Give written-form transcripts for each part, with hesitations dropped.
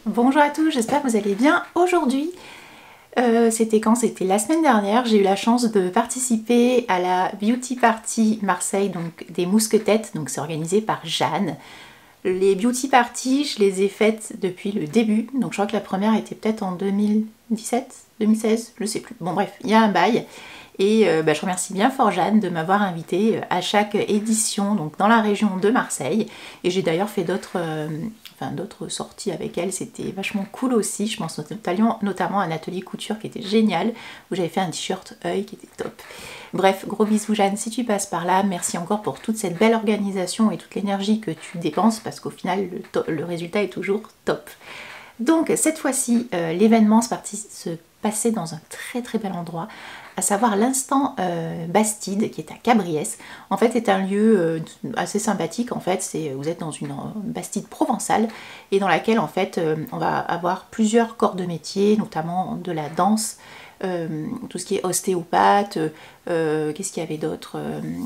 Bonjour à tous, j'espère que vous allez bien. Aujourd'hui, c'était quand? C'était la semaine dernière, j'ai eu la chance de participer à la Beauty Party Marseille, donc des Mousquetettes, donc c'est organisé par Jeanne. Les Beauty Party, je les ai faites depuis le début, donc je crois que la première était peut-être en 2017, 2016, je sais plus. Bon bref, il y a un bail. Et je remercie bien fort Jeanne de m'avoir invitée à chaque édition donc dans la région de Marseille. Et j'ai d'ailleurs fait d'autres sorties avec elle, c'était vachement cool aussi. Je pense notamment à un atelier couture qui était génial, où j'avais fait un t-shirt œil qui était top. Bref, gros bisous Jeanne si tu passes par là. Merci encore pour toute cette belle organisation et toute l'énergie que tu dépenses, parce qu'au final le résultat est toujours top. Donc cette fois-ci, l'événement se passait dans un très bel endroit, à savoir l'instant Bastide, qui est à Cabriès. En fait, c'est un lieu assez sympathique. En fait, vous êtes dans une Bastide provençale, et dans laquelle en fait on va avoir plusieurs corps de métier, notamment de la danse, tout ce qui est ostéopathe, qu'est-ce qu'il y avait d'autre,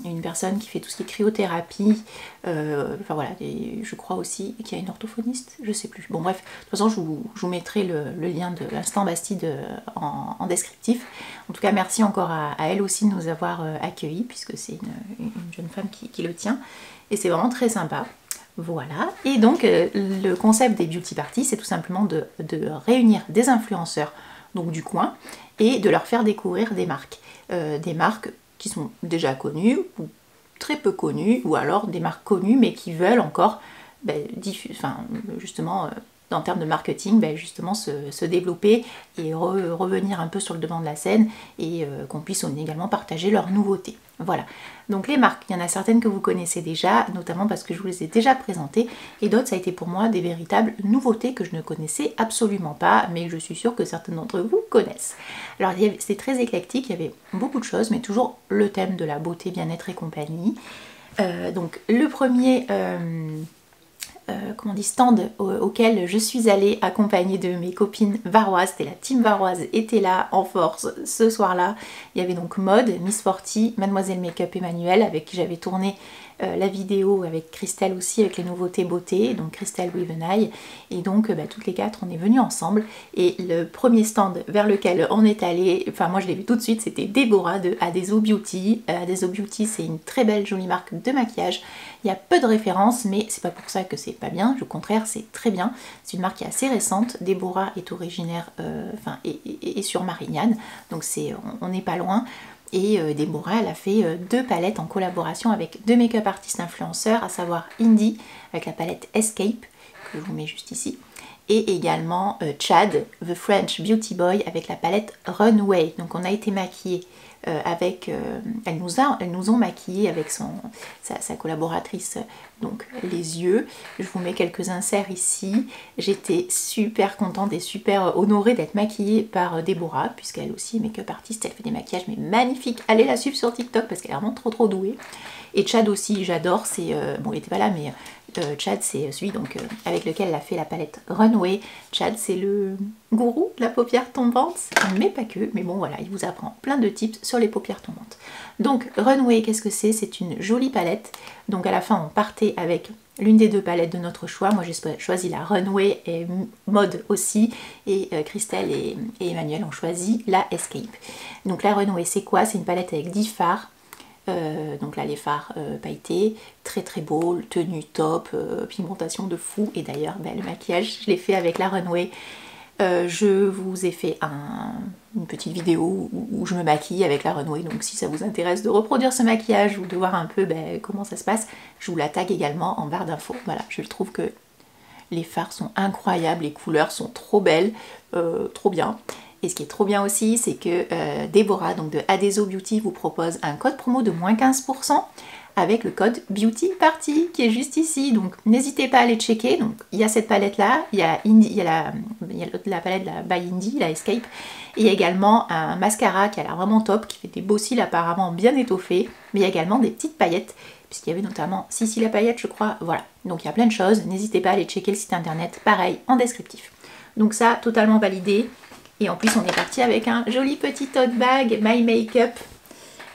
une personne qui fait tout ce qui est cryothérapie, enfin voilà, et je crois aussi qu'il y a une orthophoniste, je sais plus. Bon bref, de toute façon je vous mettrai le lien de l'instant Bastide en descriptif. En tout cas merci encore à elle aussi de nous avoir accueillis, puisque c'est une jeune femme qui le tient, et c'est vraiment très sympa. Voilà, et donc le concept des beauty parties, c'est tout simplement de réunir des influenceurs donc du coin, et de leur faire découvrir des marques qui sont déjà connues ou très peu connues, ou alors des marques connues mais qui veulent encore justement en termes de marketing, justement se développer et revenir un peu sur le devant de la scène, et qu'on puisse également partager leurs nouveautés. Voilà, donc les marques, il y en a certaines que vous connaissez déjà, notamment parce que je vous les ai déjà présentées, et d'autres ça a été pour moi des véritables nouveautés que je ne connaissais absolument pas, mais je suis sûre que certains d'entre vous connaissent. Alors c'est très éclectique, il y avait beaucoup de choses, mais toujours le thème de la beauté, bien-être et compagnie. Donc le premier stand auquel je suis allée accompagnée de mes copines varoises, c'était la team varoise, était là en force ce soir-là. Il y avait donc Maude, Miss Forty, Mademoiselle Makeup Emmanuel, avec qui j'avais tourné la vidéo, avec Christelle aussi, avec les nouveautés beauté, donc Christelle Wivenay, et donc toutes les quatre on est venues ensemble. Et le premier stand vers lequel on est allé, enfin moi je l'ai vu tout de suite, c'était Déborah de Adeso Beauty. Adeso Beauty, c'est une très belle jolie marque de maquillage. Il y a peu de références, mais c'est pas pour ça que c'est pas bien, au contraire c'est très bien. C'est une marque qui est assez récente. Déborah est originaire, et sur Marignane, donc on n'est pas loin. Et Déborah, elle a fait 2 palettes en collaboration avec 2 make-up artistes influenceurs, à savoir Indie avec la palette Escape, que je vous mets juste ici, et également Chad, The French Beauty Boy, avec la palette Runway. Donc on a été maquillés elles nous ont maquillés avec sa collaboratrice, donc les yeux. Je vous mets quelques inserts ici. J'étais super contente et super honorée d'être maquillée par Déborah, puisqu'elle aussi est make-up artiste, elle fait des maquillages mais magnifiques. Allez la suivre sur TikTok parce qu'elle est vraiment trop douée. Et Chad aussi, j'adore, bon il était pas là, mais Chad c'est celui avec lequel elle a fait la palette Runway. Chad c'est le gourou de la paupière tombante, mais pas que, mais bon voilà, il vous apprend plein de tips sur les paupières tombantes. Donc Runway, qu'est-ce que c'est? C'est une jolie palette, donc à la fin on partait avec l'une des 2 palettes de notre choix. Moi j'ai choisi la Runway, et Maude aussi, et Christelle et Emmanuel ont choisi la Escape. Donc la Runway c'est quoi? C'est une palette avec 10 fards. Donc là les fards pailletés, très beau, tenue top, pigmentation de fou, et d'ailleurs le maquillage je l'ai fait avec la Runway. Je vous ai fait une petite vidéo où je me maquille avec la Runway, donc si ça vous intéresse de reproduire ce maquillage ou de voir un peu comment ça se passe, je vous la tag également en barre d'infos. Voilà, je trouve que les fards sont incroyables, les couleurs sont trop belles, trop bien. Et ce qui est trop bien aussi, c'est que Déborah, donc de Adeso Beauty, vous propose un code promo de moins 15% avec le code Beauty Party qui est juste ici. Donc n'hésitez pas à aller checker. Donc il y a cette palette là, il y a la palette by Indie, la Escape, et il y a également un mascara qui a l'air vraiment top, qui fait des beaux cils apparemment bien étoffés, mais il y a également des petites paillettes, puisqu'il y avait notamment Sissi la paillette je crois, voilà. Donc il y a plein de choses, n'hésitez pas à aller checker le site internet, pareil en descriptif. Donc ça, totalement validé. Et en plus on est parti avec un joli petit tote bag My Makeup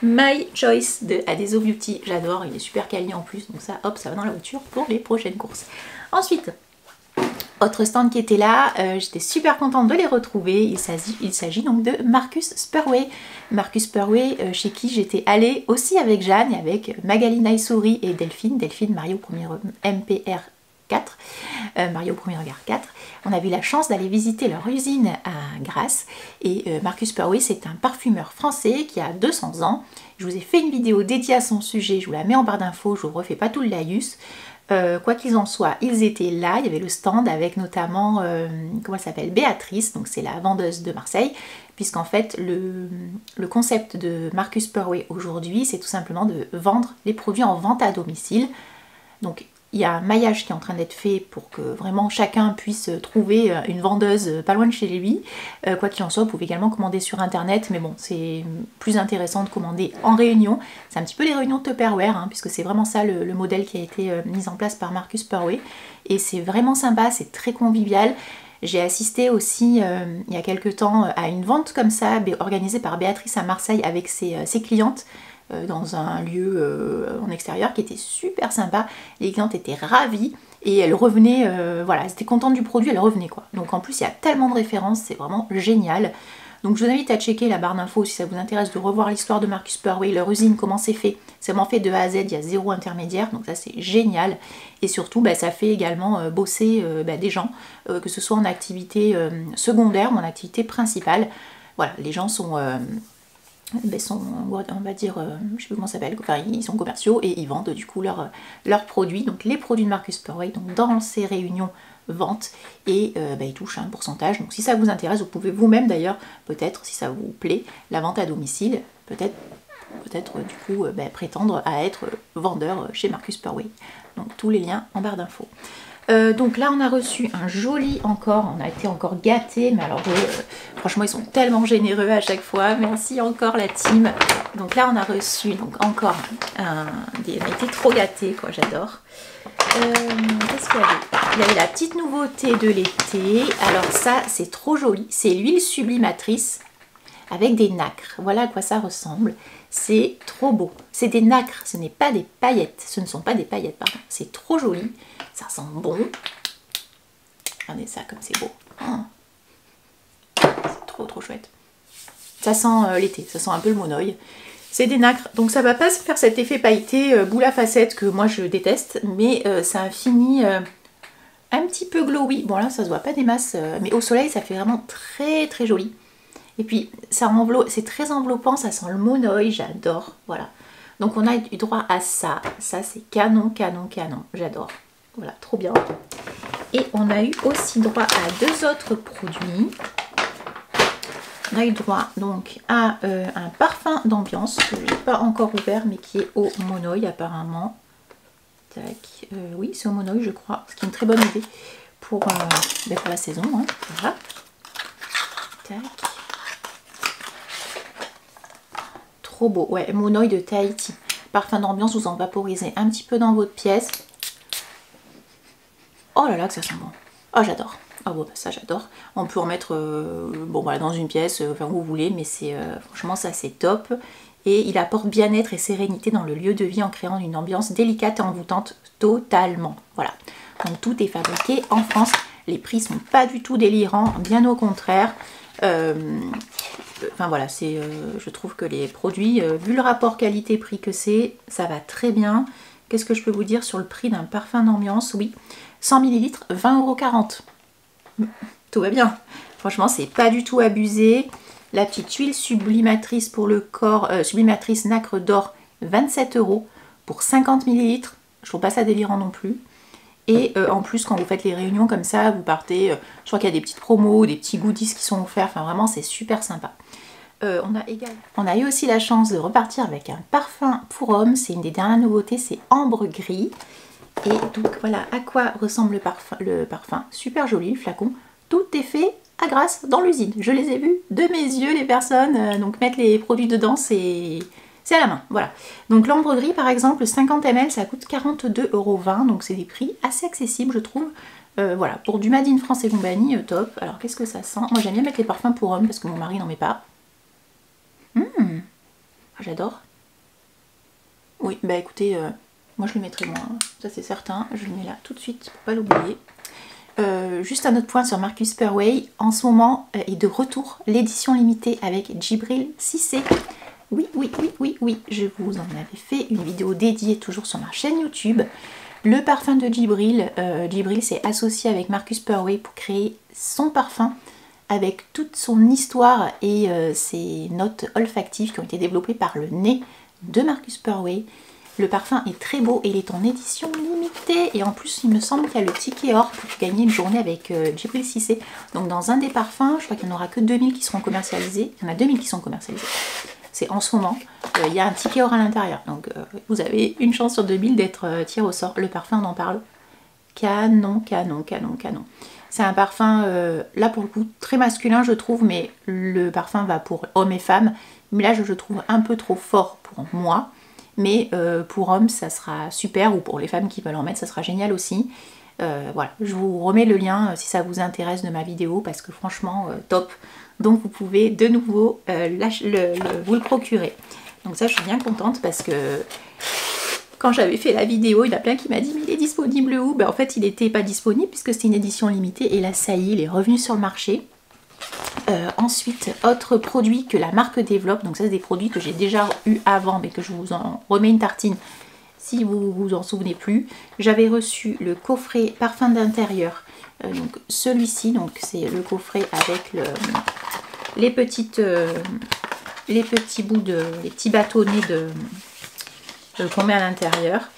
My Choice de Adeso Beauty. J'adore, il est super quali en plus, donc ça hop, ça va dans la voiture pour les prochaines courses. Ensuite, Autre stand qui était là, j'étais super contente de les retrouver. Il s'agit donc de Marcus Spurway. Marcus Spurway, chez qui j'étais allée aussi avec Jeanne et avec Magali Naïsouri et Delphine. Delphine, Mario Premier MPR 4. Mario Premier Regard 4. On a eu la chance d'aller visiter leur usine à Grasse. Et Marcus Spurway, c'est un parfumeur français qui a 200 ans. Je vous ai fait une vidéo dédiée à son sujet, je vous la mets en barre d'infos, je vous refais pas tout le laïus. Quoi qu'il en soit, ils étaient là, il y avait le stand avec notamment, comment elle s'appelle, Béatrice, donc c'est la vendeuse de Marseille, puisqu'en fait le concept de Marcus Spurway aujourd'hui, c'est tout simplement de vendre les produits en vente à domicile. Donc il y a un maillage qui est en train d'être fait pour que vraiment chacun puisse trouver une vendeuse pas loin de chez lui. Quoi qu'il en soit, vous pouvez également commander sur internet, mais bon, c'est plus intéressant de commander en réunion. C'est un petit peu les réunions de Tupperware, hein, puisque c'est vraiment ça le modèle qui a été mis en place par Marcus Spurway. Et c'est vraiment sympa, c'est très convivial. J'ai assisté aussi il y a quelques temps à une vente comme ça, organisée par Béatrice à Marseille avec ses clientes. Dans un lieu en extérieur qui était super sympa. Les clientes étaient ravies et elles revenaient, voilà, elles étaient contentes du produit, elles revenaient quoi. Donc en plus il y a tellement de références, c'est vraiment génial. Donc je vous invite à checker la barre d'infos si ça vous intéresse de revoir l'histoire de Marcus Spurway, leur usine, comment c'est fait. C'est vraiment fait de A à Z, il y a zéro intermédiaire, donc ça c'est génial. Et surtout ça fait également bosser des gens, que ce soit en activité secondaire ou en activité principale. Voilà, les gens sont... sont, on va dire, je sais plus comment ça s'appelle, enfin ils sont commerciaux et ils vendent du coup leurs produits, donc les produits de Marcus Spurway, donc dans ces réunions vente et ils touchent un pourcentage. Donc si ça vous intéresse, vous pouvez vous-même d'ailleurs, peut-être si ça vous plaît, la vente à domicile, peut-être du coup prétendre à être vendeur chez Marcus Spurway. Donc tous les liens en barre d'infos. Donc là on a reçu un joli encore, on a été encore gâtés, mais alors franchement ils sont tellement généreux à chaque fois, merci encore la team. Donc là on a reçu donc encore on a été trop gâtés quoi, j'adore. Qu'est-ce qu'il y avait? Il y avait la petite nouveauté de l'été, alors ça c'est trop joli, c'est l'huile sublimatrice avec des nacres, voilà à quoi ça ressemble. C'est trop beau, c'est des nacres, ce n'est pas des paillettes, ce ne sont pas des paillettes pardon, c'est trop joli. Ça sent bon. Regardez ça comme c'est beau. Oh. C'est trop chouette. Ça sent l'été, ça sent un peu le monoeil. C'est des nacres, donc ça va pas se faire cet effet pailleté boule à facettes que moi je déteste, mais ça a fini un petit peu glowy. Bon là ça se voit pas des masses, mais au soleil ça fait vraiment très joli. Et puis ça c'est très enveloppant, ça sent le monoeil, j'adore. Voilà. Donc on a eu droit à ça. Ça c'est canon, j'adore. Voilà, trop bien. Et on a eu aussi droit à deux autres produits. On a eu droit donc à un parfum d'ambiance que je n'ai pas encore ouvert mais qui est au monoeil apparemment. Tac. Oui, c'est au monoeil je crois, ce qui est une très bonne idée pour la saison. Hein. Voilà. Tac. Trop beau. Ouais, monoeil de Tahiti. Parfum d'ambiance, vous en vaporisez un petit peu dans votre pièce. Oh là là que ça sent bon. Oh j'adore. Ah bon ça j'adore. On peut en mettre bon voilà dans une pièce, enfin où vous voulez, mais c'est franchement ça c'est top. Et il apporte bien-être et sérénité dans le lieu de vie en créant une ambiance délicate et envoûtante totalement. Voilà. Donc tout est fabriqué en France. Les prix sont pas du tout délirants, bien au contraire. Enfin voilà, c'est je trouve que les produits, vu le rapport qualité-prix que c'est, ça va très bien. Qu'est-ce que je peux vous dire sur le prix d'un parfum d'ambiance? Oui, 100 ml, 20,40 €. Tout va bien. Franchement, c'est pas du tout abusé. La petite huile sublimatrice pour le corps, sublimatrice nacre d'or, 27 € pour 50 ml. Je trouve pas ça délirant non plus. Et en plus, quand vous faites les réunions comme ça, vous partez, je crois qu'il y a des petites promos, des petits goodies qui sont offerts. Enfin, vraiment, c'est super sympa. On a eu aussi la chance de repartir avec un parfum pour homme. C'est une des dernières nouveautés, c'est ambre gris. Et donc voilà à quoi ressemble le parfum. Super joli le flacon. Tout est fait à Grasse dans l'usine. Je les ai vus de mes yeux les personnes. Donc mettre les produits dedans c'est à la main. Voilà. Donc l'ambre gris par exemple 50 ml ça coûte 42,20 €. Donc c'est des prix assez accessibles je trouve. Voilà pour du Made in France et compagnie top. Alors qu'est-ce que ça sent? Moi j'aime bien mettre les parfums pour hommes parce que mon mari n'en met pas. J'adore. Oui écoutez... moi je le mettrai moi, ça c'est certain, je le mets là tout de suite pour pas l'oublier. Juste un autre point sur Marcus Perway, en ce moment est de retour l'édition limitée avec Djibril Cissé. Oui, je vous en avais fait une vidéo dédiée toujours sur ma chaîne YouTube. Le parfum de Djibril, Djibril s'est associé avec Marcus Perway pour créer son parfum avec toute son histoire et ses notes olfactives qui ont été développées par le nez de Marcus Perway. Le parfum est très beau et il est en édition limitée. Et en plus, il me semble qu'il y a le ticket or pour gagner une journée avec Djibril Cissé. Donc dans un des parfums, je crois qu'il n'y en aura que 2000 qui seront commercialisés. Il y en a 2000 qui sont commercialisés. C'est en ce moment. Il y a un ticket or à l'intérieur. Donc vous avez une chance sur 2000 d'être tiré au sort. Le parfum, on en parle. Canon. C'est un parfum, là pour le coup, très masculin je trouve. Mais le parfum va pour hommes et femmes. Mais là, je le trouve un peu trop fort pour moi. Mais pour hommes, ça sera super, ou pour les femmes qui veulent en mettre, ça sera génial aussi. Voilà, je vous remets le lien si ça vous intéresse de ma vidéo, parce que franchement, top. Donc vous pouvez de nouveau vous le procurer. Donc ça, je suis bien contente, parce que quand j'avais fait la vidéo, il y en a plein qui m'a dit « mais il est disponible où ?» Ben, en fait, il n'était pas disponible, puisque c'était une édition limitée, et là, ça y est, il est revenu sur le marché. Ensuite, autre produit que la marque développe, donc ça c'est des produits que j'ai déjà eu avant mais que je vous en remets une tartine si vous vous en souvenez plus. J'avais reçu le coffret parfum d'intérieur, donc celui-ci, donc c'est le coffret avec les petits bâtonnets qu'on met à l'intérieur.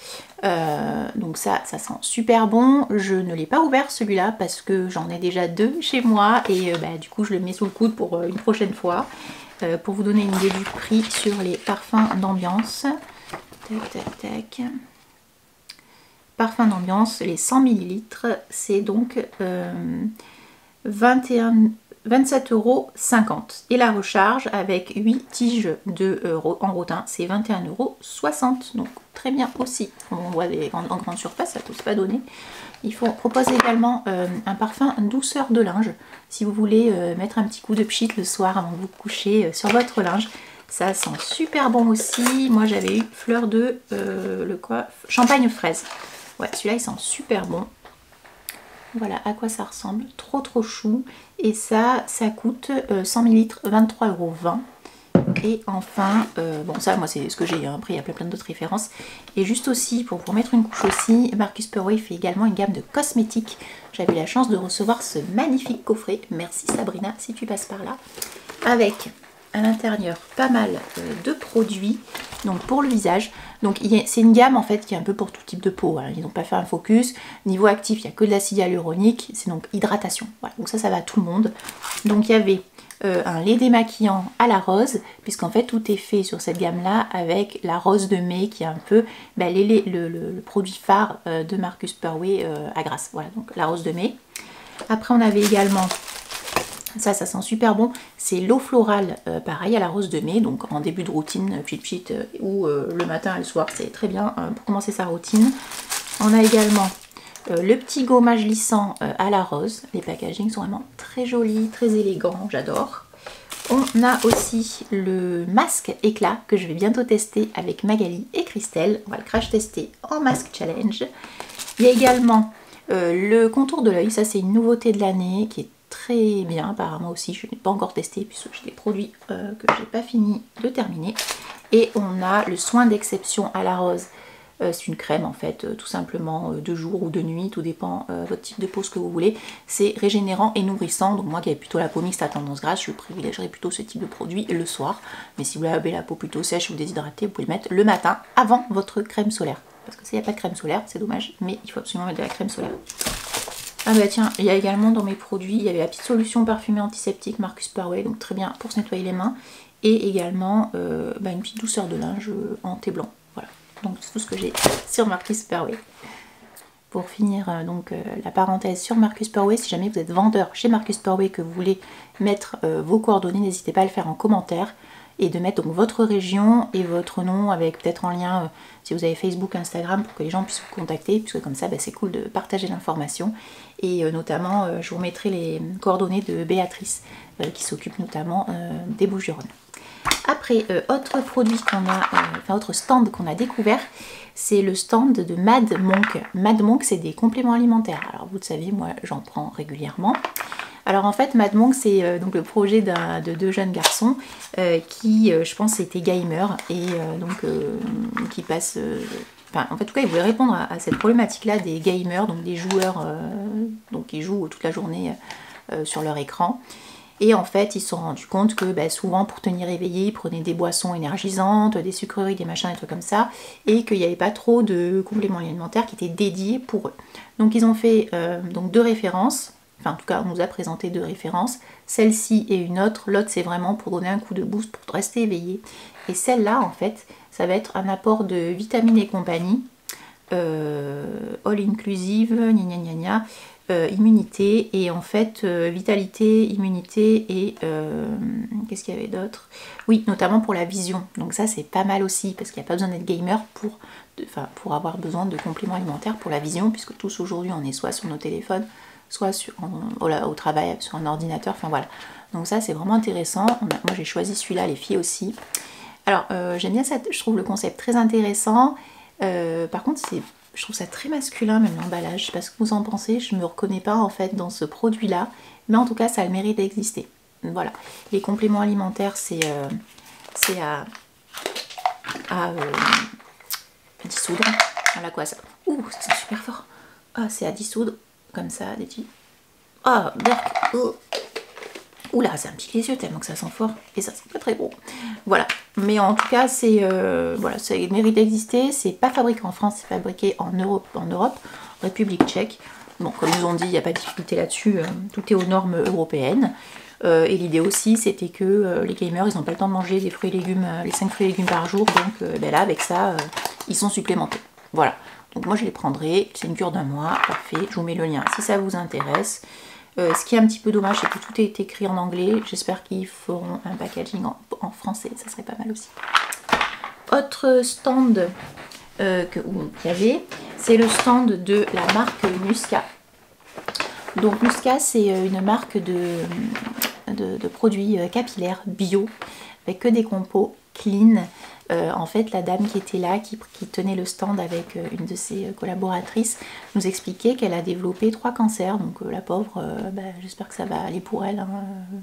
Donc ça sent super bon. Je ne l'ai pas ouvert celui-là parce que j'en ai déjà deux chez moi et du coup je le mets sous le coude pour une prochaine fois. Pour vous donner une idée du prix sur les parfums d'ambiance. Tac. Parfums d'ambiance, les 100 ml, c'est donc 27,50 €. Et la recharge avec 8 tiges en rotin, c'est 21,60 €. Donc très bien aussi. On voit en grande surface, ça ne peut pas donner. Il propose également un parfum douceur de linge. Si vous voulez mettre un petit coup de pchit le soir avant de vous coucher sur votre linge. Ça sent super bon aussi. Moi j'avais eu fleur de champagne fraise. Ouais, celui-là il sent super bon. Voilà à quoi ça ressemble, trop chou. Et ça coûte 100 ml, 23,20 €. Et enfin, bon ça moi c'est ce que j'ai, après il y a plein d'autres références. Et juste aussi, pour vous mettre une couche aussi, Marcus Perway fait également une gamme de cosmétiques. J'avais eu la chance de recevoir ce magnifique coffret, merci Sabrina si tu passes par là, avec à l'intérieur pas mal de produits donc pour le visage. Donc c'est une gamme en fait qui est un peu pour tout type de peau, hein. Ils n'ont pas fait un focus. Niveau actif, il n'y a que de l'acide hyaluronique, c'est donc hydratation. Voilà, donc ça va à tout le monde. Donc il y avait un lait démaquillant à la rose, puisqu'en fait tout est fait sur cette gamme là avec la rose de mai qui est un peu le produit phare de Marcus Perway à Grasse. Voilà, donc la rose de mai. Après on avait également, ça sent super bon, c'est l'eau florale, pareil à la rose de mai, donc en début de routine, pchit ou le matin et le soir, c'est très bien pour commencer sa routine. On a également le petit gommage lissant à la rose. Les packagings sont vraiment très jolis, très élégants, j'adore. On a aussi le masque éclat que je vais bientôt tester avec Magali et Christelle. On va le crash tester en masque challenge. Il y a également le contour de l'œil, ça c'est une nouveauté de l'année qui est très bien apparemment aussi. Je n'ai pas encore testé puisque j'ai des produits que j'ai pas fini de terminer. Et on a le soin d'exception à la rose. C'est une crème en fait, tout simplement de jour ou de nuit, tout dépend votre type de peau, ce que vous voulez. C'est régénérant et nourrissant, donc moi qui ai plutôt la peau mixte à tendance grasse, je privilégierais plutôt ce type de produit le soir. Mais si vous avez la peau plutôt sèche ou déshydratée, vous pouvez le mettre le matin avant votre crème solaire. Parce que s'il n'y a pas de crème solaire, c'est dommage, mais il faut absolument mettre de la crème solaire. Ah bah tiens, il y a également dans mes produits, il y avait la petite solution parfumée antiseptique Marcus Perway, donc très bien pour se nettoyer les mains. Et également une petite douceur de linge en thé blanc. Voilà. Donc c'est tout ce que j'ai sur Marcus Perway. Pour finir la parenthèse sur Marcus Perway, si jamais vous êtes vendeur chez Marcus Perway que vous voulez mettre vos coordonnées, n'hésitez pas à le faire en commentaire et de mettre donc votre région et votre nom avec peut-être en lien si vous avez Facebook, Instagram pour que les gens puissent vous contacter, puisque comme ça c'est cool de partager l'information. Et notamment je vous mettrai les coordonnées de Béatrice qui s'occupe notamment des Bouches-du-Rhône. Après, autre produit qu'on a, enfin autre stand qu'on a découvert, c'est le stand de Mad Monk. Mad Monk, c'est des compléments alimentaires. Alors vous le savez, moi j'en prends régulièrement. Alors en fait, Mad Monk, c'est donc le projet de deux jeunes garçons qui, je pense, étaient gamers et qui passent... Enfin, en fait, en tout cas, ils voulaient répondre à cette problématique-là des gamers, donc des joueurs donc qui jouent toute la journée sur leur écran. Et en fait, ils se sont rendus compte que souvent, pour tenir éveillé, ils prenaient des boissons énergisantes, des sucreries, des machins, des trucs comme ça, et qu'il n'y avait pas trop de compléments alimentaires qui étaient dédiés pour eux. Donc, ils ont fait donc 2 références. Enfin, en tout cas, on nous a présenté 2 références. Celle-ci et une autre. L'autre, c'est vraiment pour donner un coup de boost, pour rester éveillé. Et celle-là, en fait, ça va être un apport de vitamines et compagnie. All inclusive, gna gna gna gna. Immunité et en fait vitalité, immunité et qu'est-ce qu'il y avait d'autre? Oui, notamment pour la vision. Donc ça c'est pas mal aussi parce qu'il n'y a pas besoin d'être gamer pour avoir besoin de compléments alimentaires pour la vision, puisque tous aujourd'hui on est soit sur nos téléphones, soit au travail sur un ordinateur, enfin voilà. Donc ça c'est vraiment intéressant. Moi j'ai choisi celui-là, les filles aussi. Alors j'aime bien ça, je trouve le concept très intéressant. Par contre je trouve ça très masculin, même l'emballage. Je sais pas ce que vous en pensez, je me reconnais pas en fait dans ce produit là, mais en tout cas ça a le mérite d'exister. Voilà, les compléments alimentaires c'est à dissoudre. Voilà quoi ça. Ouh, c'est super fort. Ah, c'est à dissoudre comme ça, des petits. Ah, berk. Oh. Oula, ça me pique les yeux tellement que ça sent fort et ça sent pas très bon. Voilà, mais en tout cas, c'est voilà, ça mérite d'exister. C'est pas fabriqué en France, c'est fabriqué en Europe, République tchèque. Bon, comme ils ont dit, il n'y a pas de difficulté là-dessus, tout est aux normes européennes. Et l'idée aussi, c'était que les gamers, ils n'ont pas le temps de manger des fruits et légumes, les 5 fruits et légumes par jour, donc là, avec ça, ils sont supplémentés. Voilà, donc moi je les prendrai, c'est une cure d'1 mois, parfait, je vous mets le lien si ça vous intéresse. Ce qui est un petit peu dommage, c'est que tout est écrit en anglais. J'espère qu'ils feront un packaging en français, ça serait pas mal aussi. Autre stand qu'il y avait, c'est le stand de la marque Muska. Donc Muska, c'est une marque de produits capillaires bio, avec que des compos clean. En fait, la dame qui était là, qui tenait le stand avec une de ses collaboratrices, nous expliquait qu'elle a développé 3 cancers. Donc la pauvre, j'espère que ça va aller pour elle, hein,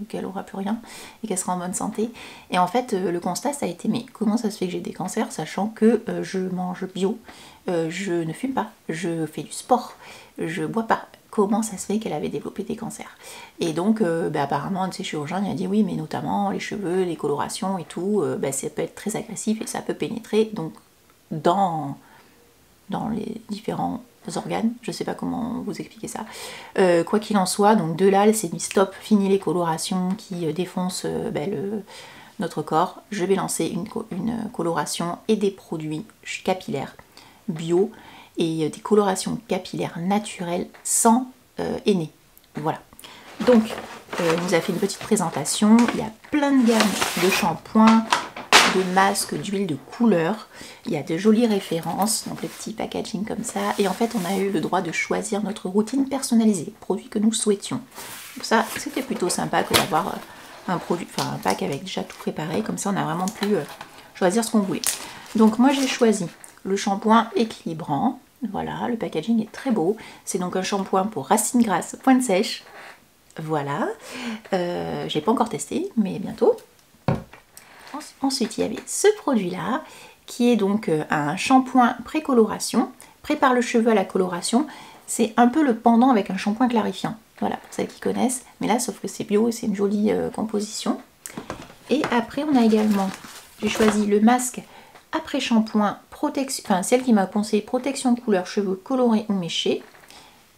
qu'elle aura plus rien et qu'elle sera en bonne santé. Et en fait, le constat, ça a été, mais comment ça se fait que j'ai des cancers, sachant que je mange bio, je ne fume pas, je fais du sport, je bois pas. Comment ça se fait qu'elle avait développé des cancers? Et donc apparemment un de ses chirurgiens il a dit oui, mais notamment les cheveux, les colorations et tout, ça peut être très agressif et ça peut pénétrer donc dans les différents organes. Je sais pas comment vous expliquer ça. Quoi qu'il en soit, donc de là elle s'est dit stop, fini les colorations qui défoncent notre corps. Je vais lancer une coloration et des produits capillaires bio et des colorations capillaires naturelles sans henné. Voilà. Donc, il nous a fait une petite présentation. Il y a plein de gammes de shampoings, de masques, d'huile de couleur. Il y a de jolies références, donc le petit packaging comme ça. Et en fait, on a eu le droit de choisir notre routine personnalisée, produit que nous souhaitions. Donc ça, c'était plutôt sympa que d'avoir un pack avec déjà tout préparé. Comme ça, on a vraiment pu choisir ce qu'on voulait. Donc moi, j'ai choisi le shampoing équilibrant. Voilà, le packaging est très beau. C'est donc un shampoing pour racines grasses, pointe sèche. Voilà. J'ai pas encore testé, mais bientôt. Ensuite, il y avait ce produit-là, qui est donc un shampoing pré-coloration. Prépare le cheveu à la coloration. C'est un peu le pendant avec un shampoing clarifiant. Voilà, pour celles qui connaissent. Mais là, sauf que c'est bio et c'est une jolie composition. Et après, on a également, j'ai choisi le masque après shampoing protection, enfin celle qui m'a conseillé protection de couleur cheveux colorés ou méchés.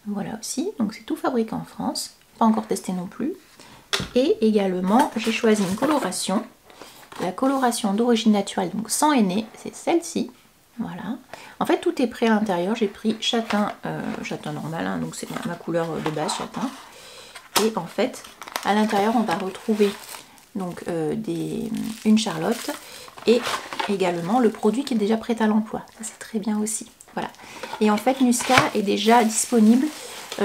Voilà aussi, donc c'est tout fabriqué en France, pas encore testé non plus. Et également j'ai choisi une coloration, la coloration d'origine naturelle, donc sans henné, c'est celle-ci. Voilà, en fait tout est prêt à l'intérieur. J'ai pris châtain, châtain normal, hein, donc c'est ma couleur de base, châtain. Et en fait à l'intérieur on va retrouver donc une charlotte et également le produit qui est déjà prêt à l'emploi. Ça c'est très bien aussi. Voilà. Et en fait Muska est déjà disponible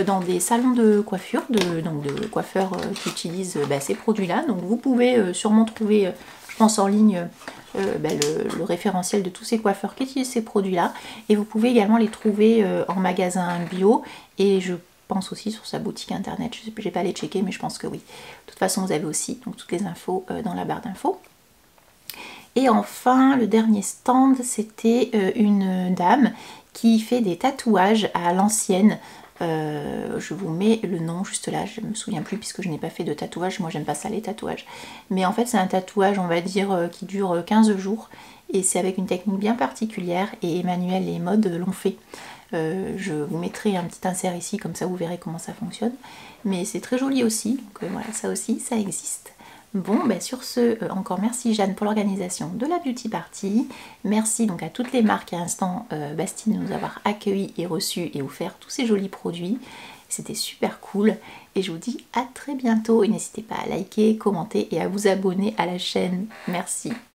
dans des salons de coiffure, de coiffeurs qui utilisent ces produits là. Donc vous pouvez sûrement trouver, je pense en ligne le référentiel de tous ces coiffeurs qui utilisent ces produits-là. Et vous pouvez également les trouver en magasin bio et je pense aussi sur sa boutique internet. Je n'ai pas les checker, mais je pense que oui. De toute façon, vous avez aussi donc, toutes les infos dans la barre d'infos. Et enfin, le dernier stand, c'était une dame qui fait des tatouages à l'ancienne. Je vous mets le nom juste là, je ne me souviens plus puisque je n'ai pas fait de tatouage. Moi, j'aime pas ça les tatouages. Mais en fait, c'est un tatouage, on va dire, qui dure 15 jours. Et c'est avec une technique bien particulière. Et Emmanuel et Maud l'ont fait. Je vous mettrai un petit insert ici, comme ça vous verrez comment ça fonctionne. Mais c'est très joli aussi. Donc voilà, ça aussi, ça existe. Bon, ben sur ce, encore merci Jeanne pour l'organisation de la beauty party. Merci donc à toutes les marques à Instant Bastine de nous avoir accueillis et reçus et offert tous ces jolis produits. C'était super cool et je vous dis à très bientôt. Et n'hésitez pas à liker, commenter et à vous abonner à la chaîne. Merci.